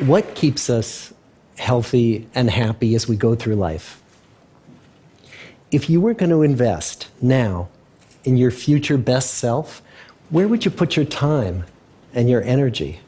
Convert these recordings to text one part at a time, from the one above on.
What keeps us healthy and happy as we go through life? If you were going to invest now in your future best self, where would you put your time and your energy?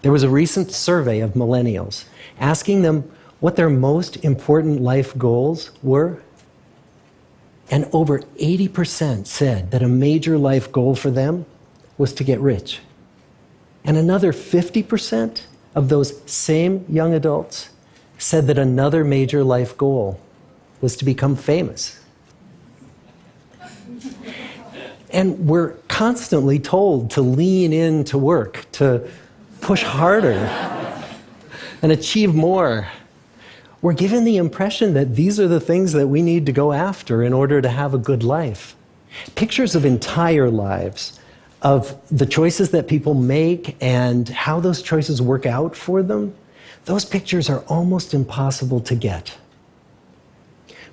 There was a recent survey of millennials asking them what their most important life goals were. And over 80% said that a major life goal for them was to get rich. And another 50% of those same young adults said that another major life goal was to become famous. And we're constantly told to lean into work, to push harder and achieve more. We're given the impression that these are the things that we need to go after in order to have a good life. Pictures of entire lives, of the choices that people make and how those choices work out for them, those pictures are almost impossible to get.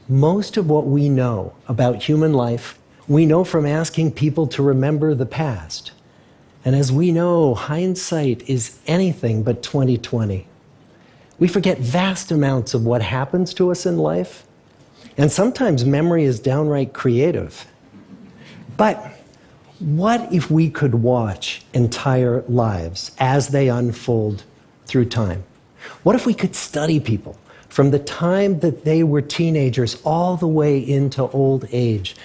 Most of what we know about human life, we know from asking people to remember the past. And as we know, hindsight is anything but 20/20. We forget vast amounts of what happens to us in life, and sometimes memory is downright creative. But what if we could watch entire lives as they unfold through time? What if we could study people from the time that they were teenagers all the way into old age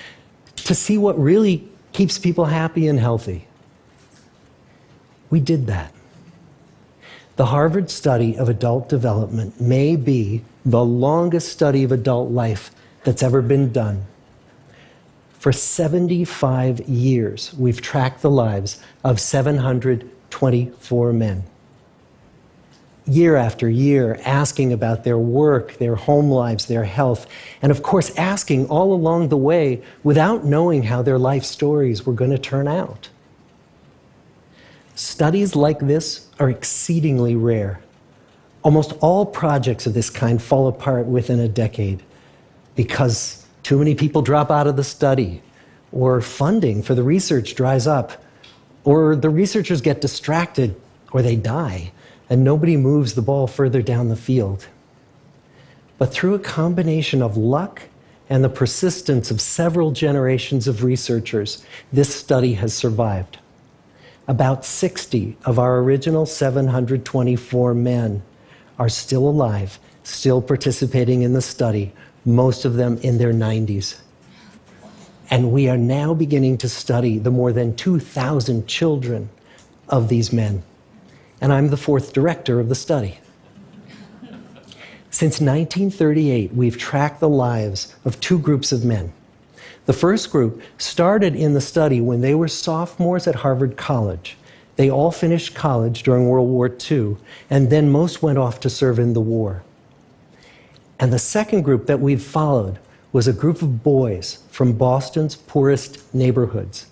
to see what really keeps people happy and healthy? We did that. The Harvard study of adult development may be the longest study of adult life that's ever been done. For 75 years, we've tracked the lives of 724 men. Year after year, asking about their work, their home lives, their health, and of course, asking all along the way without knowing how their life stories were going to turn out. Studies like this are exceedingly rare. Almost all projects of this kind fall apart within a decade because too many people drop out of the study, or funding for the research dries up, or the researchers get distracted, or they die, and nobody moves the ball further down the field. But through a combination of luck and the persistence of several generations of researchers, this study has survived. About 60 of our original 724 men are still alive, still participating in the study, most of them in their 90s. And we are now beginning to study the more than 2,000 children of these men. And I'm the fourth director of the study. Since 1938, we've tracked the lives of two groups of men. The first group started in the study when they were sophomores at Harvard College. They all finished college during World War II, and then most went off to serve in the war. And the second group that we've followed was a group of boys from Boston's poorest neighborhoods.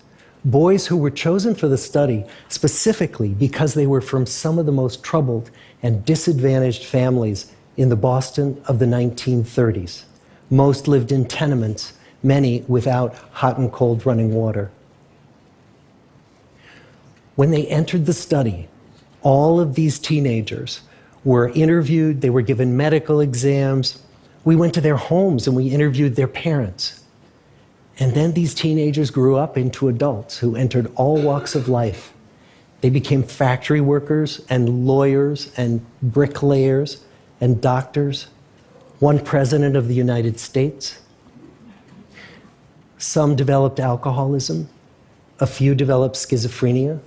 Boys who were chosen for the study specifically because they were from some of the most troubled and disadvantaged families in the Boston of the 1930s. Most lived in tenements, many without hot and cold running water. When they entered the study, all of these teenagers were interviewed, they were given medical exams. We went to their homes and we interviewed their parents. And then these teenagers grew up into adults who entered all walks of life. They became factory workers and lawyers and bricklayers and doctors, one president of the United States. Some developed alcoholism, a few developed schizophrenia.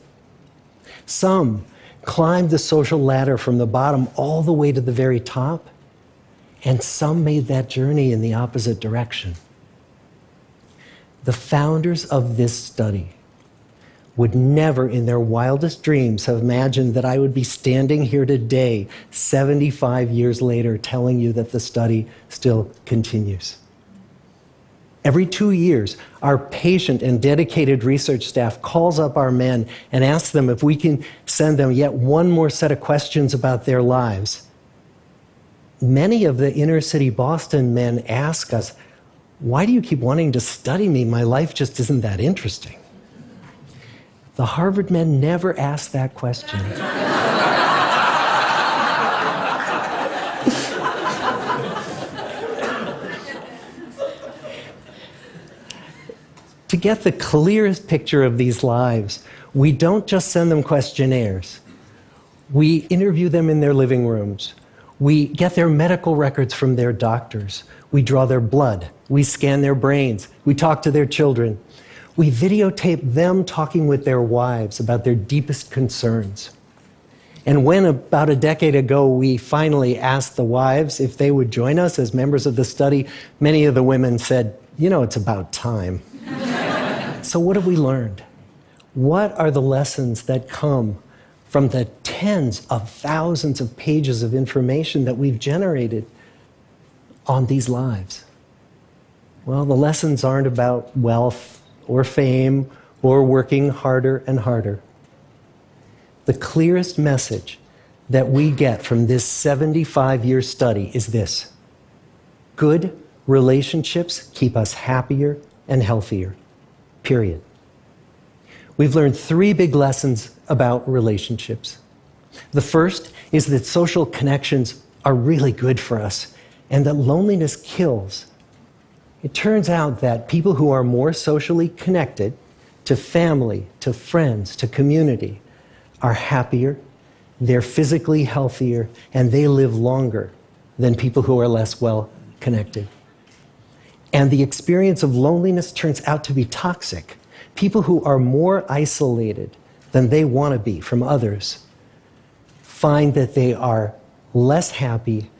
Some climbed the social ladder from the bottom all the way to the very top, and some made that journey in the opposite direction. The founders of this study would never in their wildest dreams have imagined that I would be standing here today, 75 years later, telling you that the study still continues. Every 2 years, our patient and dedicated research staff calls up our men and asks them if we can send them yet one more set of questions about their lives. Many of the inner city Boston men ask us, "Why do you keep wanting to study me? My life just isn't that interesting." The Harvard men never asked that question. get the clearest picture of these lives, we don't just send them questionnaires. We interview them in their living rooms. We get their medical records from their doctors. We draw their blood. We scan their brains. We talk to their children. We videotape them talking with their wives about their deepest concerns. And when, about a decade ago, we finally asked the wives if they would join us as members of the study, many of the women said, "You know, it's about time." So what have we learned? What are the lessons that come from the tens of thousands of pages of information that we've generated on these lives? Well, the lessons aren't about wealth or fame or working harder and harder. The clearest message that we get from this 75-year study is this: good relationships keep us happier and healthier, period. We've learned 3 big lessons about relationships. The first is that social connections are really good for us and that loneliness kills. It turns out that people who are more socially connected to family, to friends, to community are happier, they're physically healthier, and they live longer than people who are less well connected. And the experience of loneliness turns out to be toxic. People who are more isolated than they want to be from others find that they are less happy,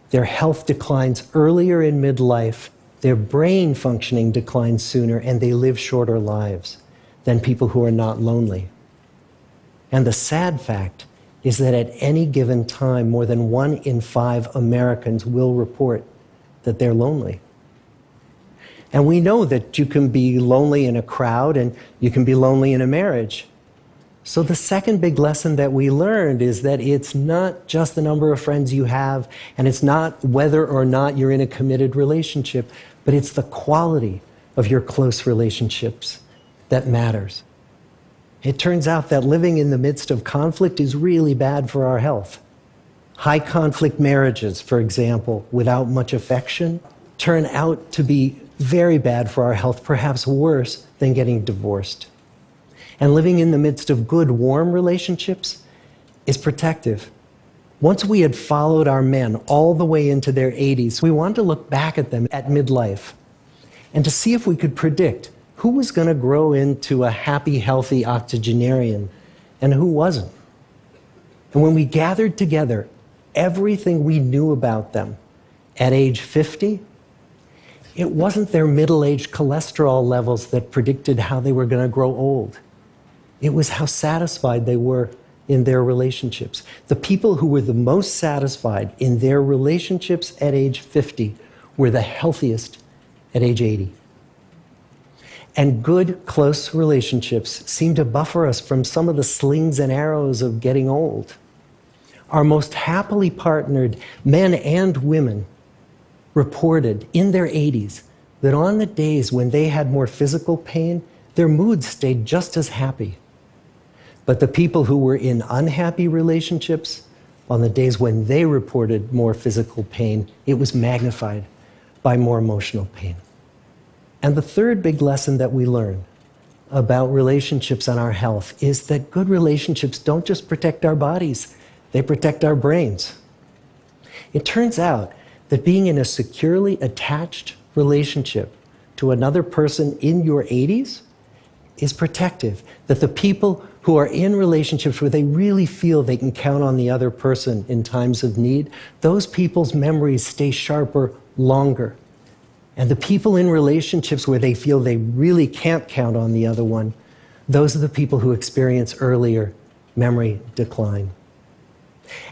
their health declines earlier in midlife, their brain functioning declines sooner, and they live shorter lives than people who are not lonely. And the sad fact is that at any given time, more than 1 in 5 Americans will report that they're lonely. And we know that you can be lonely in a crowd and you can be lonely in a marriage. So the second big lesson that we learned is that it's not just the number of friends you have, and it's not whether or not you're in a committed relationship, but it's the quality of your close relationships that matters. It turns out that living in the midst of conflict is really bad for our health. High conflict marriages, for example, without much affection, turn out to be very bad for our health, perhaps worse than getting divorced. And living in the midst of good, warm relationships is protective. Once we had followed our men all the way into their 80s, we wanted to look back at them at midlife and to see if we could predict who was going to grow into a happy, healthy octogenarian and who wasn't. And when we gathered together everything we knew about them at age 50, it wasn't their middle-aged cholesterol levels that predicted how they were going to grow old. It was how satisfied they were in their relationships. The people who were the most satisfied in their relationships at age 50 were the healthiest at age 80. And good, close relationships seem to buffer us from some of the slings and arrows of getting old. Our most happily partnered men and women reported in their 80s that on the days when they had more physical pain, their moods stayed just as happy. But the people who were in unhappy relationships, on the days when they reported more physical pain, it was magnified by more emotional pain. And the third big lesson that we learn about relationships and our health is that good relationships don't just protect our bodies, they protect our brains. It turns out that being in a securely attached relationship to another person in your 80s is protective. That the people who are in relationships where they really feel they can count on the other person in times of need, those people's memories stay sharper longer. And the people in relationships where they feel they really can't count on the other one, those are the people who experience earlier memory decline.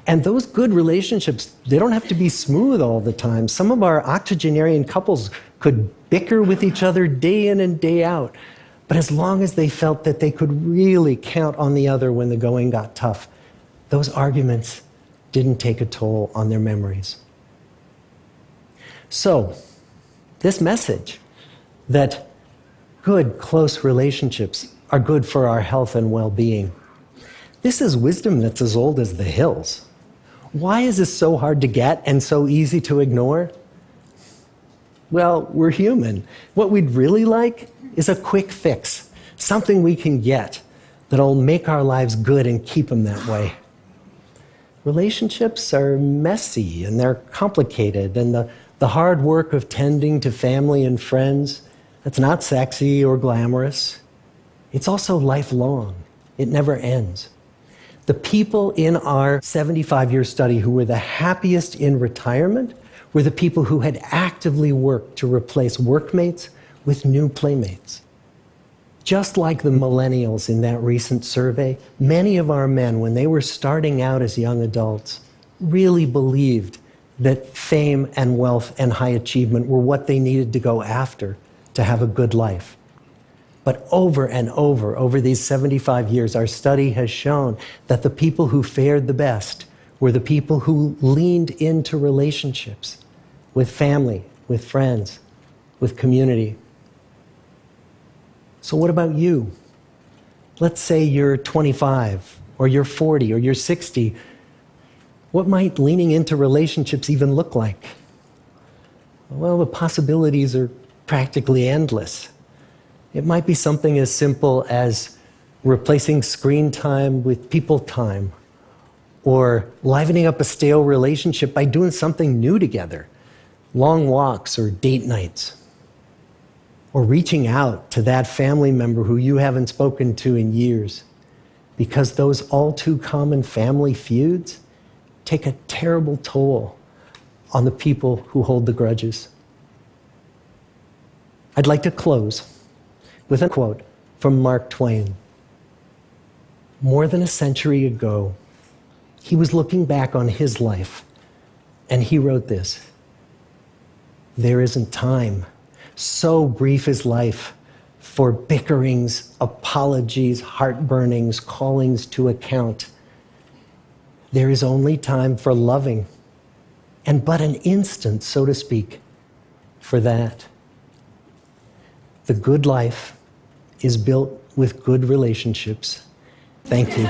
And those good relationships, they don't have to be smooth all the time. Some of our octogenarian couples could bicker with each other day in and day out. But as long as they felt that they could really count on the other when the going got tough, those arguments didn't take a toll on their memories. So, this message that good, close relationships are good for our health and well-being, this is wisdom that's as old as the hills. Why is this so hard to get and so easy to ignore? Well, we're human. What we'd really like is a quick fix, something we can get that'll make our lives good and keep them that way. Relationships are messy and they're complicated, and the hard work of tending to family and friends, that's not sexy or glamorous. It's also lifelong. It never ends. The people in our 75-year study who were the happiest in retirement were the people who had actively worked to replace workmates with new playmates. Just like the millennials in that recent survey, many of our men, when they were starting out as young adults, really believed that fame and wealth and high achievement were what they needed to go after to have a good life. But over and over these 75 years, our study has shown that the people who fared the best were the people who leaned into relationships with family, with friends, with community. So what about you? Let's say you're 25, or you're 40, or you're 60. What might leaning into relationships even look like? Well, the possibilities are practically endless. It might be something as simple as replacing screen time with people time, or livening up a stale relationship by doing something new together, long walks or date nights, or reaching out to that family member who you haven't spoken to in years, because those all too common family feuds take a terrible toll on the people who hold the grudges. I'd like to close with a quote from Mark Twain. More than a century ago, he was looking back on his life, and he wrote this: "There isn't time, so brief is life, for bickerings, apologies, heartburnings, callings to account. There is only time for loving, and but an instant, so to speak, for that." The good life is built with good relationships. Thank you.